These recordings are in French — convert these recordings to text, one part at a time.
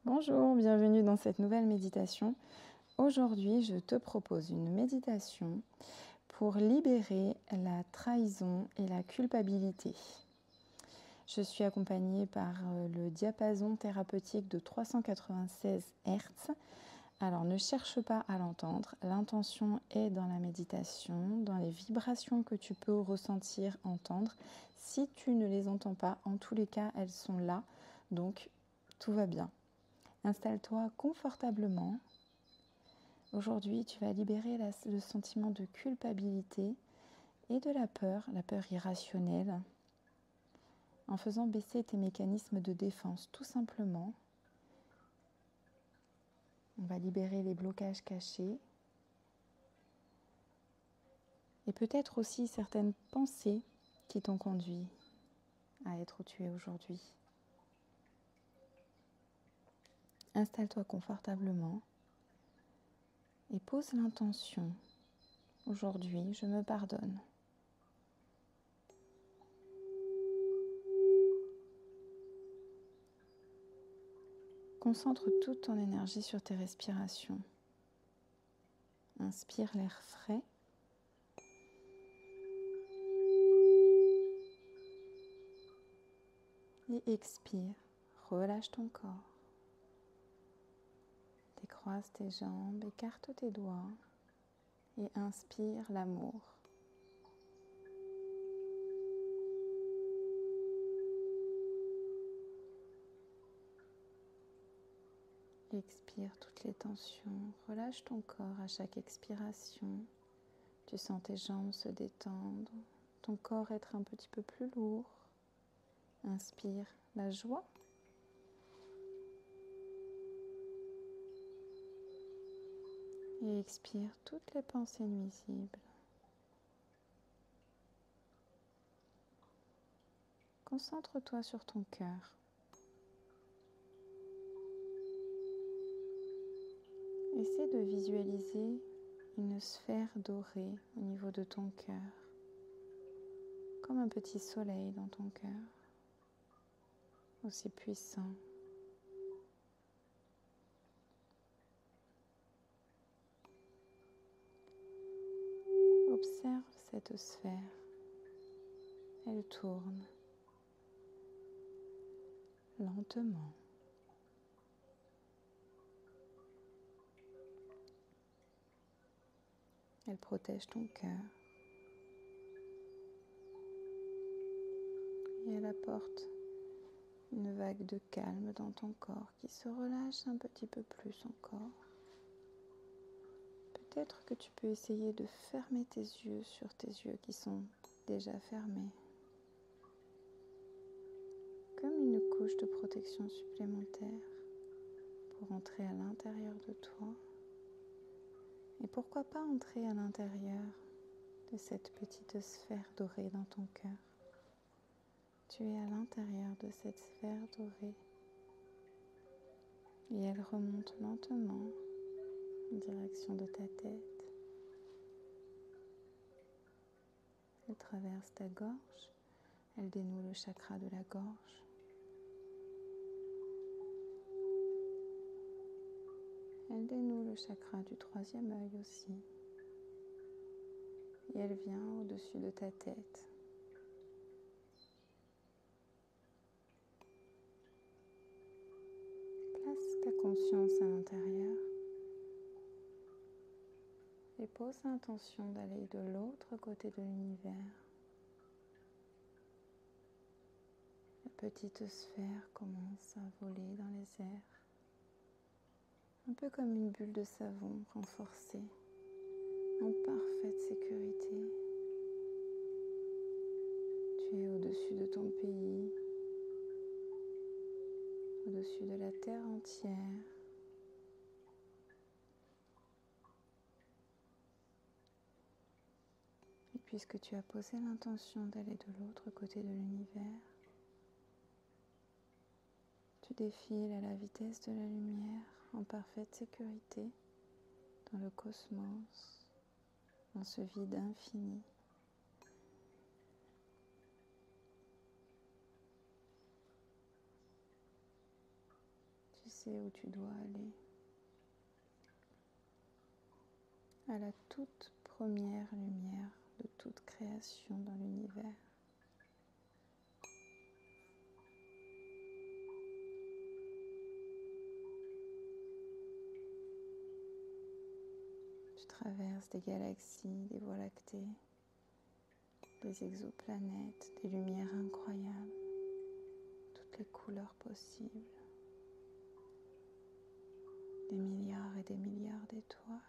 Bonjour, bienvenue dans cette nouvelle méditation. Aujourd'hui, je te propose une méditation pour libérer la trahison et la culpabilité. Je suis accompagnée par le diapason thérapeutique de 396 Hz. Alors ne cherche pas à l'entendre, l'intention est dans la méditation, dans les vibrations que tu peux ressentir, entendre. Si tu ne les entends pas, en tous les cas, elles sont là, donc tout va bien. Installe-toi confortablement. Aujourd'hui, tu vas libérer le sentiment de culpabilité et de la peur irrationnelle, en faisant baisser tes mécanismes de défense, tout simplement. On va libérer les blocages cachés et peut-être aussi certaines pensées qui t'ont conduit à être où tu es aujourd'hui. Installe-toi confortablement et pose l'intention. Aujourd'hui, je me pardonne. Concentre toute ton énergie sur tes respirations. Inspire l'air frais. Et expire. Relâche ton corps. Décroise tes jambes, écarte tes doigts et inspire l'amour. Expire toutes les tensions. Relâche ton corps à chaque expiration. Tu sens tes jambes se détendre, ton corps être un petit peu plus lourd. Inspire la joie. Et expire toutes les pensées nuisibles. Concentre-toi sur ton cœur. Essaie de visualiser une sphère dorée au niveau de ton cœur, comme un petit soleil dans ton cœur, aussi puissant. Observe cette sphère. Elle tourne lentement. Elle protège ton cœur. Et elle apporte une vague de calme dans ton corps qui se relâche un petit peu plus encore. Peut-être que tu peux essayer de fermer tes yeux sur tes yeux qui sont déjà fermés. Comme une couche de protection supplémentaire pour entrer à l'intérieur de toi. Et pourquoi pas entrer à l'intérieur de cette petite sphère dorée dans ton cœur. Tu es à l'intérieur de cette sphère dorée et elle remonte lentement en direction de ta tête. Elle traverse ta gorge, elle dénoue le chakra de la gorge. Elle dénoue le chakra du troisième œil aussi. Et elle vient au-dessus de ta tête. Place ta conscience à l'intérieur et pose l'intention d'aller de l'autre côté de l'univers. La petite sphère commence à voler dans les airs, un peu comme une bulle de savon renforcée, en parfaite sécurité. Tu es au-dessus de ton pays, au-dessus de la terre entière. Et puisque tu as posé l'intention d'aller de l'autre côté de l'univers, tu défiles à la vitesse de la lumière en parfaite sécurité dans le cosmos, dans ce vide infini. Tu sais où tu dois aller. À la toute première lumière de toute création dans l'univers. Tu traverses des galaxies, des voies lactées, des exoplanètes, des lumières incroyables, toutes les couleurs possibles, des milliards et des milliards d'étoiles.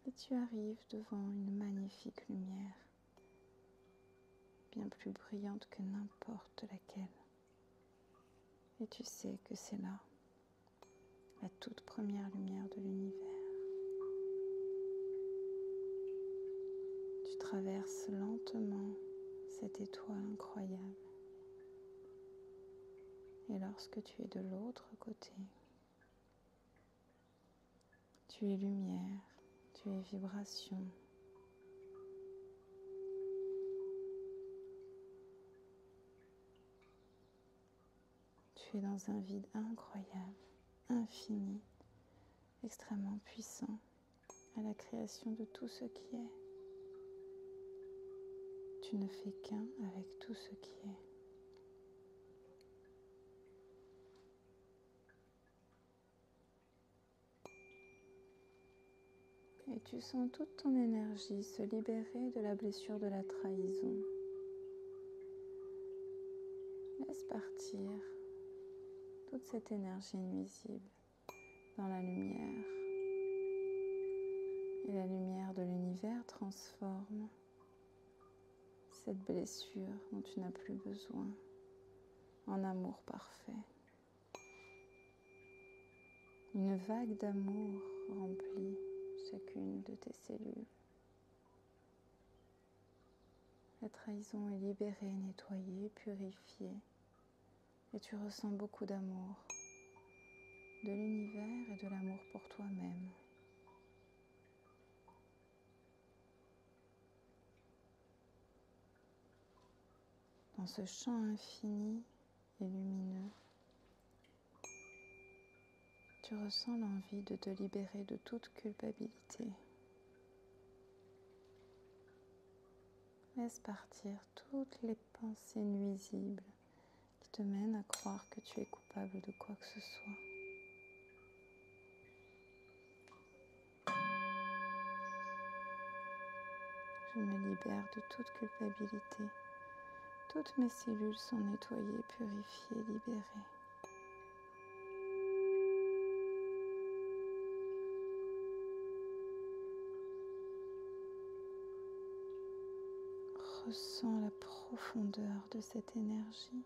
Et tu arrives devant une magnifique lumière, bien plus brillante que n'importe laquelle. Et tu sais que c'est là, la toute première lumière de l'univers. Tu traverses lentement cette étoile incroyable. Et lorsque tu es de l'autre côté, tu es lumière, tu es vibration. Tu es dans un vide incroyable, infini, extrêmement puissant à la création de tout ce qui est. Tu ne fais qu'un avec tout ce qui est. Et tu sens toute ton énergie se libérer de la blessure de la trahison. Laisse partir toute cette énergie nuisible dans la lumière. Et la lumière de l'univers transforme cette blessure dont tu n'as plus besoin en amour parfait. Une vague d'amour remplit chacune de tes cellules. La trahison est libérée, nettoyée, purifiée. Et tu ressens beaucoup d'amour de l'univers et de l'amour pour toi-même. Dans ce champ infini et lumineux, tu ressens l'envie de te libérer de toute culpabilité. Laisse partir toutes les pensées nuisibles qui te mènent à croire que tu es coupable de quoi que ce soit. Je me libère de toute culpabilité. Toutes mes cellules sont nettoyées, purifiées, libérées. Ressens la profondeur de cette énergie.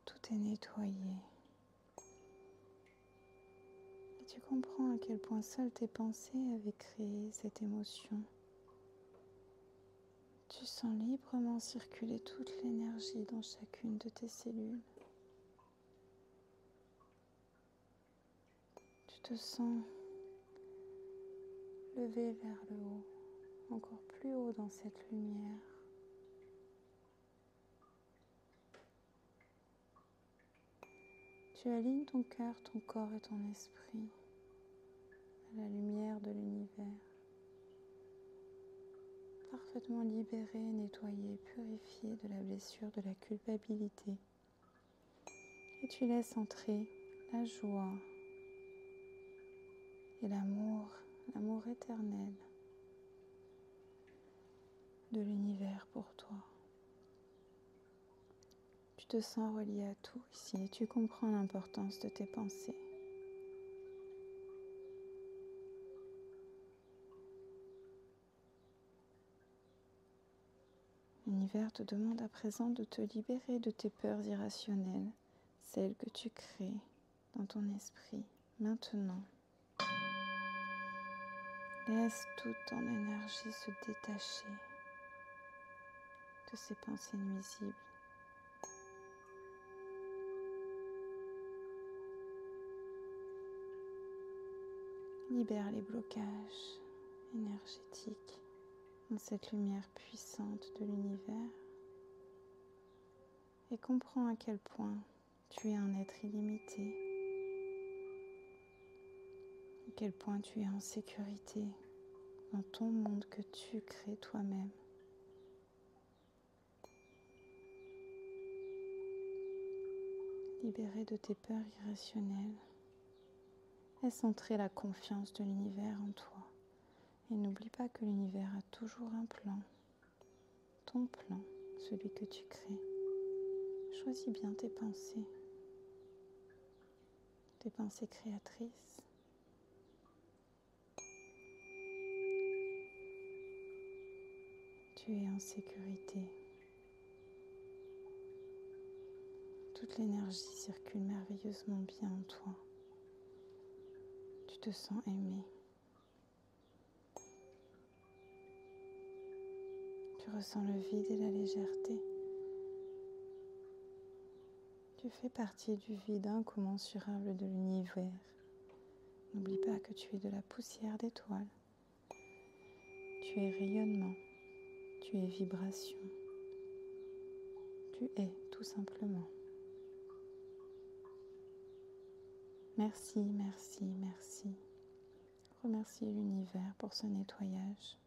Tout est nettoyé. Et tu comprends à quel point seules tes pensées avaient créé cette émotion. Tu sens librement circuler toute l'énergie dans chacune de tes cellules. Tu te sens levé vers le haut, encore plus haut dans cette lumière. Tu alignes ton cœur, ton corps et ton esprit à la lumière de l'univers. Parfaitement libéré, nettoyé, purifié de la blessure de la culpabilité. Et tu laisses entrer la joie et l'amour éternel de l'univers pour toi. Tu te sens relié à tout ici et tu comprends l'importance de tes pensées. L'univers te demande à présent de te libérer de tes peurs irrationnelles, celles que tu crées dans ton esprit maintenant. Laisse toute ton énergie se détacher de ces pensées nuisibles. Libère les blocages énergétiques dans cette lumière puissante de l'univers et comprends à quel point tu es un être illimité, à quel point tu es en sécurité dans ton monde que tu crées toi-même. Libéré de tes peurs irrationnelles, laisse entrer la confiance de l'univers en toi. Et n'oublie pas que l'univers a toujours un plan, ton plan, celui que tu crées. Choisis bien tes pensées créatrices. Tu es en sécurité. Toute l'énergie circule merveilleusement bien en toi. Tu te sens aimé. Tu ressens le vide et la légèreté. Tu fais partie du vide incommensurable de l'univers. N'oublie pas que tu es de la poussière d'étoiles. Tu es rayonnement. Tu es vibration. Tu es tout simplement. Merci, merci, merci. Remercie l'univers pour ce nettoyage.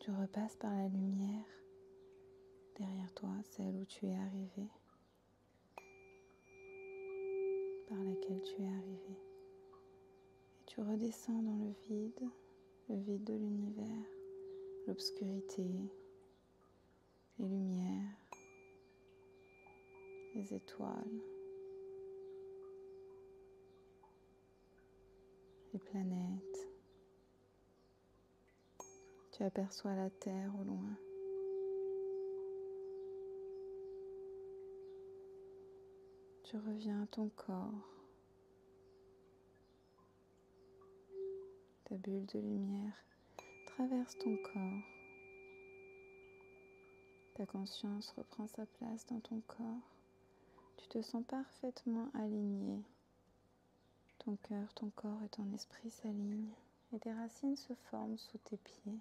Tu repasses par la lumière derrière toi, celle où tu es arrivé, par laquelle tu es arrivé. Et tu redescends dans le vide de l'univers, l'obscurité, les lumières, les étoiles, les planètes. Tu aperçois la terre au loin. Tu reviens à ton corps. Ta bulle de lumière traverse ton corps. Ta conscience reprend sa place dans ton corps. Tu te sens parfaitement aligné. Ton cœur, ton corps et ton esprit s'alignent et tes racines se forment sous tes pieds.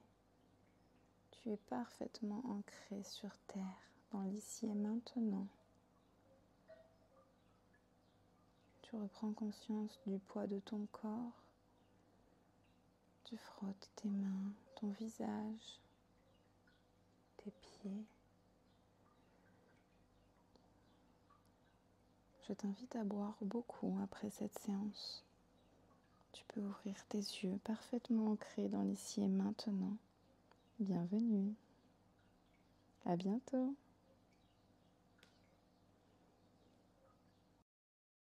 Tu es parfaitement ancré sur terre, dans l'ici et maintenant. Tu reprends conscience du poids de ton corps. Tu frottes tes mains, ton visage, tes pieds. Je t'invite à boire beaucoup après cette séance. Tu peux ouvrir tes yeux parfaitement ancrés dans l'ici et maintenant. Bienvenue. À bientôt.